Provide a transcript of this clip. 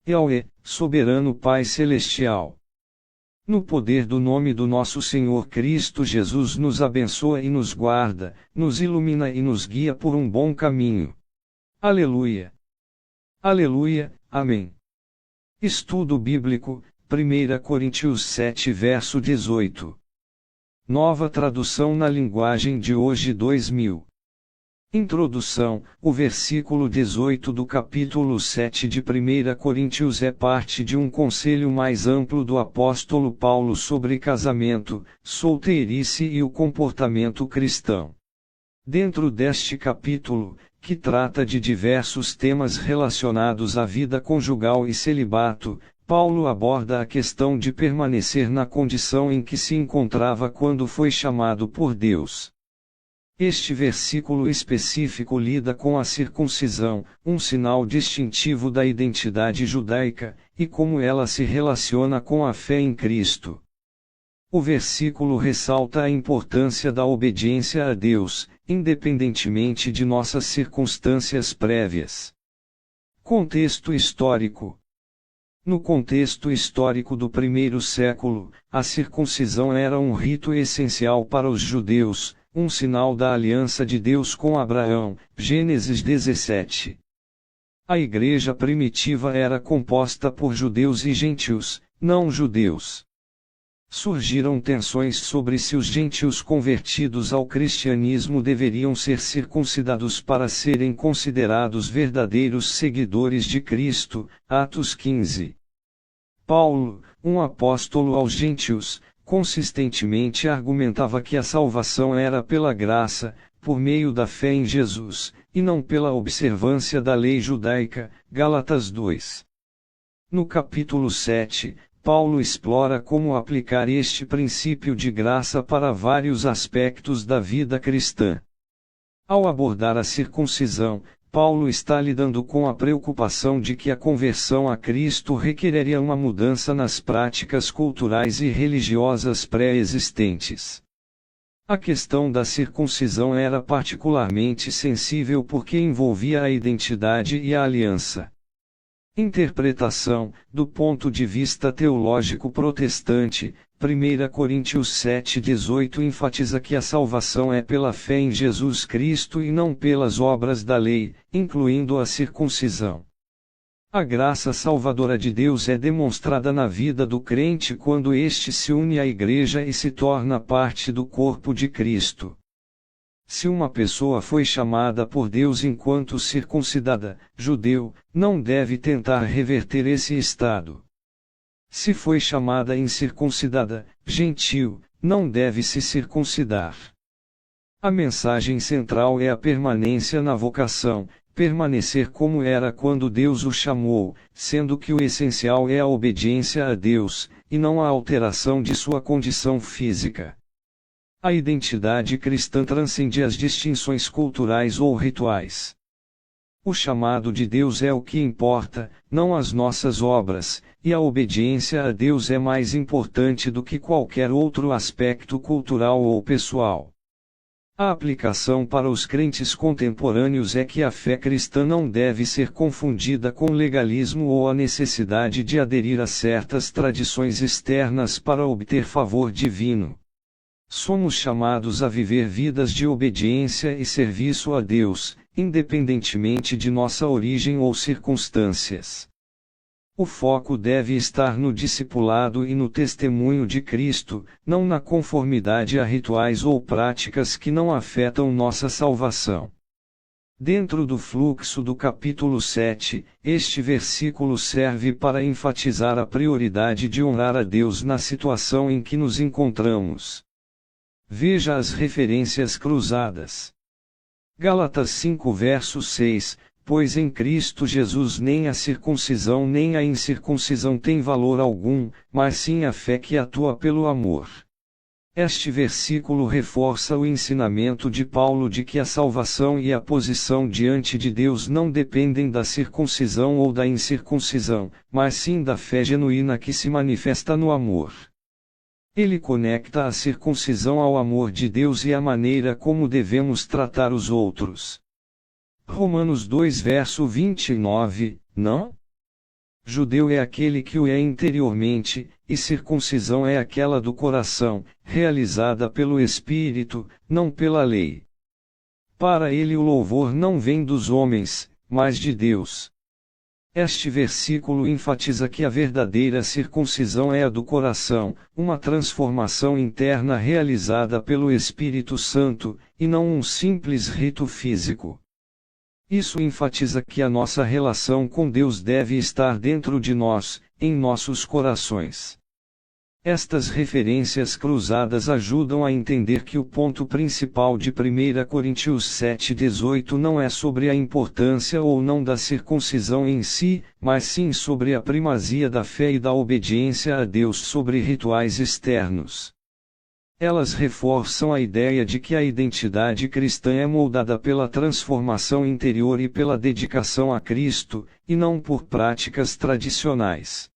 Yahweh, soberano Pai Celestial. No poder do nome do nosso Senhor Cristo Jesus, nos abençoa e nos guarda, nos ilumina e nos guia por um bom caminho. Aleluia. Aleluia, amém. Estudo Bíblico, 1 Coríntios 7 verso 18. Nova tradução na linguagem de hoje 2000. Introdução: o versículo 18 do capítulo 7 de 1 Coríntios é parte de um conselho mais amplo do apóstolo Paulo sobre casamento, solteirice e o comportamento cristão. Dentro deste capítulo, que trata de diversos temas relacionados à vida conjugal e celibato, Paulo aborda a questão de permanecer na condição em que se encontrava quando foi chamado por Deus. Este versículo específico lida com a circuncisão, um sinal distintivo da identidade judaica, e como ela se relaciona com a fé em Cristo. O versículo ressalta a importância da obediência a Deus, independentemente de nossas circunstâncias prévias. Contexto histórico. No contexto histórico do primeiro século, a circuncisão era um rito essencial para os judeus, um sinal da aliança de Deus com Abraão, Gênesis 17. A igreja primitiva era composta por judeus e gentios, não judeus. Surgiram tensões sobre se os gentios convertidos ao cristianismo deveriam ser circuncidados para serem considerados verdadeiros seguidores de Cristo, Atos 15. Paulo, um apóstolo aos gentios, consistentemente argumentava que a salvação era pela graça, por meio da fé em Jesus, e não pela observância da lei judaica, Gálatas 2. No capítulo 7, Paulo explora como aplicar este princípio de graça para vários aspectos da vida cristã. Ao abordar a circuncisão, Paulo está lidando com a preocupação de que a conversão a Cristo requereria uma mudança nas práticas culturais e religiosas pré-existentes. A questão da circuncisão era particularmente sensível porque envolvia a identidade e a aliança. Interpretação: do ponto de vista teológico protestante, 1 Coríntios 7,18 enfatiza que a salvação é pela fé em Jesus Cristo e não pelas obras da lei, incluindo a circuncisão. A graça salvadora de Deus é demonstrada na vida do crente quando este se une à igreja e se torna parte do corpo de Cristo. Se uma pessoa foi chamada por Deus enquanto circuncidada, judeu, não deve tentar reverter esse estado. Se foi chamada incircuncidada, gentil, não deve se circuncidar. A mensagem central é a permanência na vocação, permanecer como era quando Deus o chamou, sendo que o essencial é a obediência a Deus, e não a alteração de sua condição física. A identidade cristã transcende as distinções culturais ou rituais. O chamado de Deus é o que importa, não as nossas obras, e a obediência a Deus é mais importante do que qualquer outro aspecto cultural ou pessoal. A aplicação para os crentes contemporâneos é que a fé cristã não deve ser confundida com legalismo ou a necessidade de aderir a certas tradições externas para obter favor divino. Somos chamados a viver vidas de obediência e serviço a Deus, independentemente de nossa origem ou circunstâncias. O foco deve estar no discipulado e no testemunho de Cristo, não na conformidade a rituais ou práticas que não afetam nossa salvação. Dentro do fluxo do capítulo 7, este versículo serve para enfatizar a prioridade de honrar a Deus na situação em que nos encontramos. Veja as referências cruzadas. Gálatas 5 verso 6, pois em Cristo Jesus nem a circuncisão nem a incircuncisão tem valor algum, mas sim a fé que atua pelo amor. Este versículo reforça o ensinamento de Paulo de que a salvação e a posição diante de Deus não dependem da circuncisão ou da incircuncisão, mas sim da fé genuína que se manifesta no amor. Ele conecta a circuncisão ao amor de Deus e à maneira como devemos tratar os outros. Romanos 2 verso 29, não? Judeu é aquele que o é interiormente, e circuncisão é aquela do coração, realizada pelo Espírito, não pela lei. Para ele o louvor não vem dos homens, mas de Deus. Este versículo enfatiza que a verdadeira circuncisão é a do coração, uma transformação interna realizada pelo Espírito Santo, e não um simples rito físico. Isso enfatiza que a nossa relação com Deus deve estar dentro de nós, em nossos corações. Estas referências cruzadas ajudam a entender que o ponto principal de 1 Coríntios 7,18 não é sobre a importância ou não da circuncisão em si, mas sim sobre a primazia da fé e da obediência a Deus sobre rituais externos. Elas reforçam a ideia de que a identidade cristã é moldada pela transformação interior e pela dedicação a Cristo, e não por práticas tradicionais.